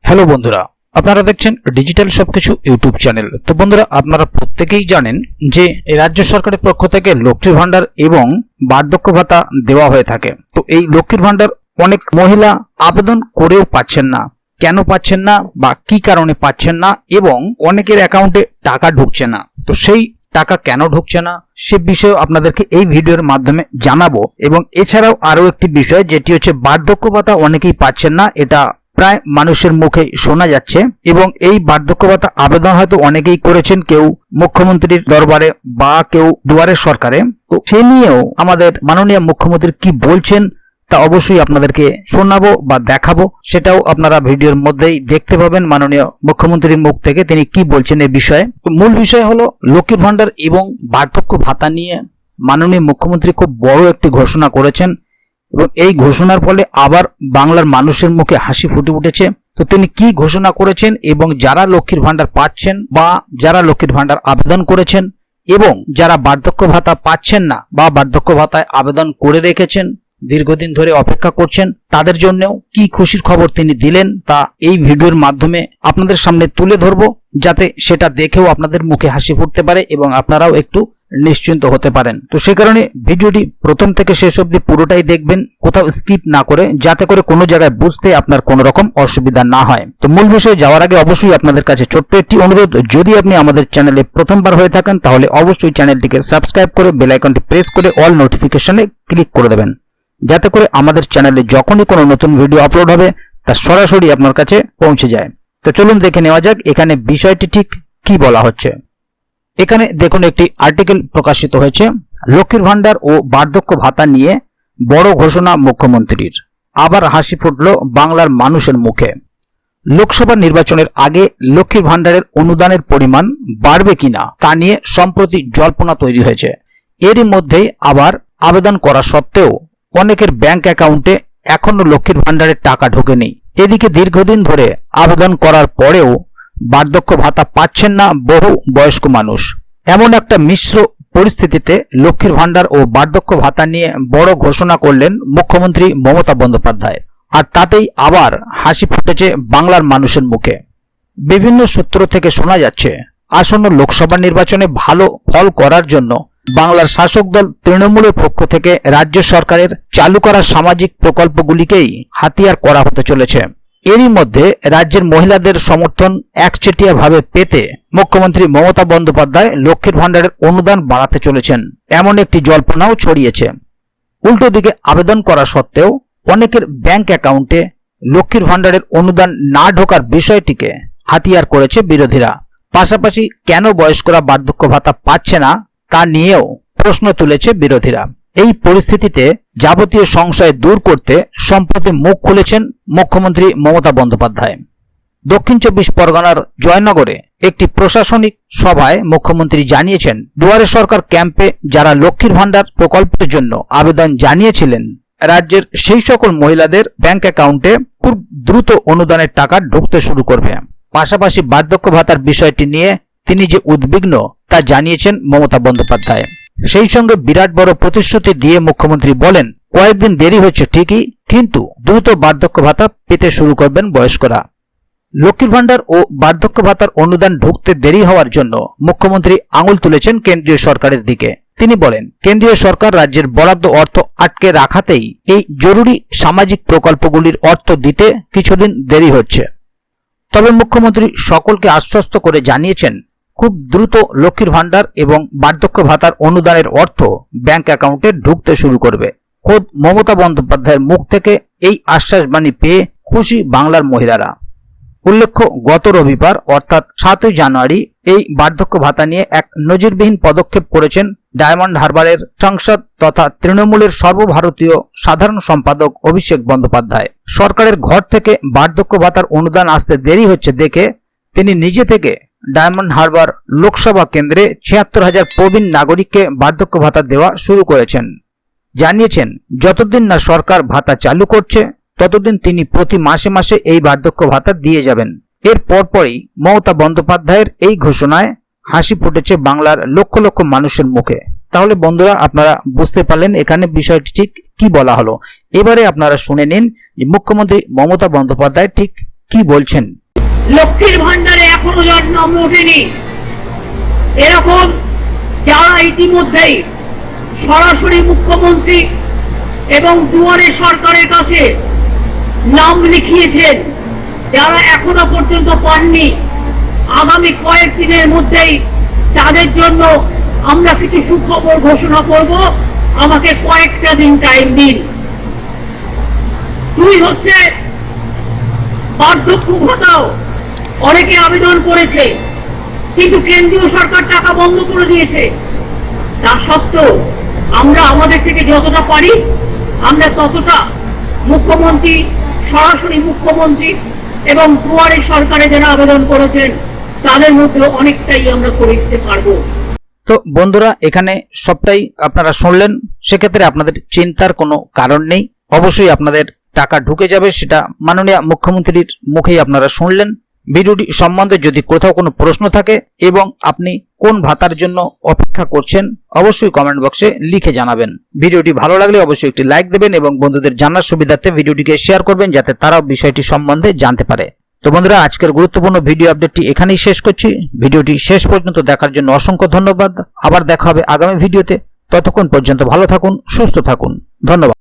Hello বন্ধুরা, আপনারা দেখছেন ডিজিটাল সবকিছু ইউটিউব চ্যানেল। তো বন্ধুরা, আপনারা প্রত্যেকেই জানেন যে রাজ্য সরকারের পক্ষ থেকে লক্ষ্মীর ভান্ডার এবং বার্ধক্য ভাতা দেওয়া হয়ে থাকে। তো এই লক্ষ্মীর ভান্ডার অনেক মহিলা আবেদন করেও পাচ্ছেন না। কেন পাচ্ছেন না বা কি কারণে পাচ্ছেন না, এবং অনেকের অ্যাকাউন্টে টাকা ঢুকছে না। তো সেই টাকা কেন ঢুকছে না সে বিষয়ে আপনাদেরকে এই ভিডিওর মাধ্যমে জানাবো। এবং এছাড়াও আরো একটি বিষয়, যেটি হচ্ছে বার্ধক্য ভাতা অনেকেই পাচ্ছেন না, এটা প্রায় মানুষের মুখে শোনা যাচ্ছে। এবং এই বার্ধক্য ভাতা আবেদন হয়তো অনেকেই করেছেন, কেউ মুখ্যমন্ত্রীর দরবারে বা কেউ দুয়ারের সরকারে। তো সে নিয়েও আমাদের মাননীয় মুখ্যমন্ত্রী কি বলছেন তা অবশ্যই আপনাদেরকে শোনাবো বা দেখাবো। সেটাও আপনারা ভিডিওর মধ্যেই দেখতে পাবেন মাননীয় মুখ্যমন্ত্রীর মুখ থেকে তিনি কি বলছেন এই বিষয়ে। মূল বিষয় হলো লক্ষ্মীর ভান্ডার এবং বার্ধক্য ভাতা নিয়ে মাননীয় মুখ্যমন্ত্রী খুব বড় একটি ঘোষণা করেছেন, এবং এই ঘোষণার ফলে আবার বাংলার মানুষের মুখে হাসি ফুটে উঠেছে। তো তিনি কি ঘোষণা করেছেন, এবং যারা লক্ষ্মীর ভান্ডার পাচ্ছেন বা যারা লক্ষ্মীর ভান্ডার আবেদন করেছেন এবং যারা বার্ধক্য ভাতা পাচ্ছেন না বা বার্ধক্য ভাতায় আবেদন করে রেখেছেন, দীর্ঘদিন ধরে অপেক্ষা করছেন, তাদের জন্যও কি খুশির খবর তিনি দিলেন তা এই ভিডিওর মাধ্যমে আপনাদের সামনে তুলে ধরবো, যাতে সেটা দেখেও আপনাদের মুখে হাসি ফুটতে পারে এবং আপনারাও একটু নিশ্চিন্ত হতে পারেন। তো সেই কারণে ভিডিওটি প্রথম থেকে শেষ অবধি পুরোটাই দেখবেন, কোথাও স্কিপ না করে, যাতে করে কোনো জায়গায় বুঝতে আপনার কোনো রকম অসুবিধা না হয়। তো মূল বিষয়ে যাওয়ার আগে অবশ্যই আপনাদের কাছে ছোট্ট একটি অনুরোধ, যদি আপনি আমাদের চ্যানেলে প্রথমবার হয়ে থাকেন তাহলে অবশ্যই চ্যানেলটিকে সাবস্ক্রাইব করে বেল আইকনটি প্রেস করে অল নোটিফিকেশনে ক্লিক করে দেবেন, যাতে করে আমাদের চ্যানেলে যখনই কোনো নতুন ভিডিও আপলোড হবে তা সরাসরি আপনার কাছে পৌঁছে যায়। তো চলুন দেখে নেওয়া যাক এখানে বিষয়টি ঠিক কি বলা হচ্ছে। এখানে দেখুন একটি আর্টিকেল প্রকাশিত হয়েছে, লক্ষ্মীর ভান্ডার ও বার্ধক্য ভাতা নিয়ে বড় ঘোষণা মুখ্যমন্ত্রীর, আবার হাসি ফুটল বাংলার মানুষের মুখে। লোকসভা নির্বাচনের আগে লক্ষ্মীর ভান্ডারের অনুদানের পরিমাণ বাড়বে কিনা তা নিয়ে সম্প্রতি জল্পনা তৈরি হয়েছে। এরই মধ্যেই আবার আবেদন করা সত্ত্বেও অনেকের ব্যাংক অ্যাকাউন্টে এখনো লক্ষ্মীর ভান্ডারের টাকা ঢোকেনি। এদিকে দীর্ঘদিন ধরে আবেদন করার পরেও বার্ধক্য ভাতা পাচ্ছেন না বহু বয়স্ক মানুষ। এমন একটা মিশ্র পরিস্থিতিতে লক্ষ্মীর ভান্ডার ও বার্ধক্য ভাতা নিয়ে বড় ঘোষণা করলেন মুখ্যমন্ত্রী মমতা বন্দ্যোপাধ্যায়, আর তাতেই আবার হাসি ফুটেছে বাংলার মানুষের মুখে। বিভিন্ন সূত্র থেকে শোনা যাচ্ছে, আসন্ন লোকসভা নির্বাচনে ভালো ফল করার জন্য বাংলার শাসক দল তৃণমূলের পক্ষ থেকে রাজ্য সরকারের চালু করা সামাজিক প্রকল্পগুলিকেই হাতিয়ার করা হতে চলেছে। এরই মধ্যে রাজ্যের মহিলাদের সমর্থন একচেটিয়াভাবে পেতে মুখ্যমন্ত্রী মমতা বন্দ্যোপাধ্যায় লক্ষ্মীর ভান্ডারের অনুদান বাড়াতে চলেছেন, এমন একটি জল্পনাও ছড়িয়েছে। উল্টো দিকে আবেদন করা সত্ত্বেও অনেকের ব্যাংক অ্যাকাউন্টে লক্ষ্মীর ভান্ডারের অনুদান না ঢোকার বিষয়টিকে হাতিয়ার করেছে বিরোধীরা। পাশাপাশি কেন বয়স্করা বার্ধক্য ভাতা পাচ্ছে না তা নিয়েও প্রশ্ন তুলেছে বিরোধীরা। এই পরিস্থিতিতে যাবতীয় সংশয় দূর করতে সম্প্রতি মুখ খুলেছেন মুখ্যমন্ত্রী মমতা বন্দ্যোপাধ্যায়। দক্ষিণ ২৪ পরগনার জয়নগরে একটি প্রশাসনিক সভায় মুখ্যমন্ত্রী জানিয়েছেন, দুয়ারে সরকার ক্যাম্পে যারা লক্ষ্মীর ভান্ডার প্রকল্পের জন্য আবেদন জানিয়েছিলেন, রাজ্যের সেই সকল মহিলাদের ব্যাংক অ্যাকাউন্টে খুব দ্রুত অনুদানের টাকা ঢুকতে শুরু করবে। পাশাপাশি বার্ধক্য ভাতার বিষয়টি নিয়ে তিনি যে উদ্বিগ্ন তা জানিয়েছেন মমতা বন্দ্যোপাধ্যায়। সেই সঙ্গে বিরাট বড় প্রতিশ্রুতি দিয়ে মুখ্যমন্ত্রী বলেন, কয়েকদিন দেরি হচ্ছে ঠিকই, কিন্তু দ্রুত বার্ধক্য ভাতা পেতে শুরু করবেন বয়স্করা। লক্ষ্মীর ভান্ডার ও বার্ধক্য ভাতার অনুদান ঢুকতে দেরি হওয়ার জন্য মুখ্যমন্ত্রী আঙুল তুলেছেন কেন্দ্রীয় সরকারের দিকে। তিনি বলেন, কেন্দ্রীয় সরকার রাজ্যের বরাদ্দ অর্থ আটকে রাখাতেই এই জরুরি সামাজিক প্রকল্পগুলির অর্থ দিতে কিছুদিন দেরি হচ্ছে। তবে মুখ্যমন্ত্রী সকলকে আশ্বস্ত করে জানিয়েছেন, খুব দ্রুত লক্ষ্মীর ভান্ডার এবং বার্ধক্য ভাতার অনুদানের অর্থ ব্যাংক অ্যাকাউন্টে ঢুকতে শুরু করবে। খোদ মমতা বন্দ্যোপাধ্যায়ের মুখ থেকে এই আশ্বাসবাণী পেয়ে খুশি বাংলার মহিলারা। উল্লেখ্য, গত রবিবার অর্থাৎ ৭ই জানুয়ারি এই বার্ধক্য ভাতা নিয়ে এক নজিরবিহীন পদক্ষেপ করেছেন ডায়মন্ড হারবারের সাংসদ তথা তৃণমূলের সর্বভারতীয় সাধারণ সম্পাদক অভিষেক বন্দ্যোপাধ্যায়। সরকারের ঘর থেকে বার্ধক্য ভাতার অনুদান আসতে দেরি হচ্ছে দেখে তিনি নিজে থেকে ডায়মন্ড হারবার লোকসভা কেন্দ্রে ৭৬,০০০ প্রবীণ নাগরিককে বার্ধক্য ভাতা দেওয়া শুরু করেছেন। জানিয়েছেন, যতদিন না সরকার ভাতা চালু করছে ততদিন তিনি প্রতি মাসে মাসে এই বার্ধক্য ভাতা দিয়ে যাবেন। এর পরপরই মমতা বন্দ্যোপাধ্যায়ের এই ঘোষণায় হাসি ফুটেছে বাংলার লক্ষ লক্ষ মানুষের মুখে। তাহলে বন্ধুরা, আপনারা বুঝতে পারলেন এখানে বিষয়টি ঠিক কি বলা হলো। এবারে আপনারা শুনে নিন মুখ্যমন্ত্রী মমতা বন্দ্যোপাধ্যায় ঠিক কি বলছেন। লক্ষ্মীর ভান্ডারে এখনো যার নাম ওঠেনি, এরকম যারা ইতিমধ্যেই সরাসরি মুখ্যমন্ত্রী এবং দুয়ারে সরকারের কাছে নাম লিখিয়েছেন, যারা এখনো পর্যন্ত পাননি, আগামী কয়েকদিনের মধ্যেই তাদের জন্য আমরা কিছু সুখবর ঘোষণা করব। আমাকে কয়েকটা দিন টাইম দিন। দুই হচ্ছে বার্ধক্য ভাতাও অনেকে আবেদন করেছে, কিন্তু কেন্দ্রীয় সরকার টাকা বন্ধ করে দিয়েছে। তা সত্ত্বেও আমরা আমাদের থেকে যতটা পারি আমরা ততটা মুখ্যমন্ত্রী, সরাসরি মুখ্যমন্ত্রী এবং দুয়ারে সরকারে যারা আবেদন করেছেন তাদের মধ্যে অনেকটাই আমরা করে দিতে পারবো। তো বন্ধুরা, এখানে সবটাই আপনারা শুনলেন, সেক্ষেত্রে আপনাদের চিন্তার কোনো কারণ নেই। অবশ্যই আপনাদের টাকা ঢুকে যাবে, সেটা মাননীয় মুখ্যমন্ত্রীর মুখেই আপনারা শুনলেন। ভিডিওটি সম্বন্ধে যদি কোথাও কোনো প্রশ্ন থাকে এবং আপনি কোন ভাতার জন্য অপেক্ষা করছেন, অবশ্যই কমেন্ট বক্সে লিখে জানাবেন। ভিডিওটি ভালো লাগলে অবশ্যই একটি লাইক দেবেন এবং বন্ধুদের জানার সুবিধার্থে ভিডিওটিকে শেয়ার করবেন, যাতে তারাও বিষয়টি সম্বন্ধে জানতে পারে। তো বন্ধুরা, আজকের গুরুত্বপূর্ণ ভিডিও আপডেটটি এখানেই শেষ করছি। ভিডিওটি শেষ পর্যন্ত দেখার জন্য অসংখ্য ধন্যবাদ। আবার দেখা হবে আগামী ভিডিওতে। ততক্ষণ পর্যন্ত ভালো থাকুন, সুস্থ থাকুন। ধন্যবাদ।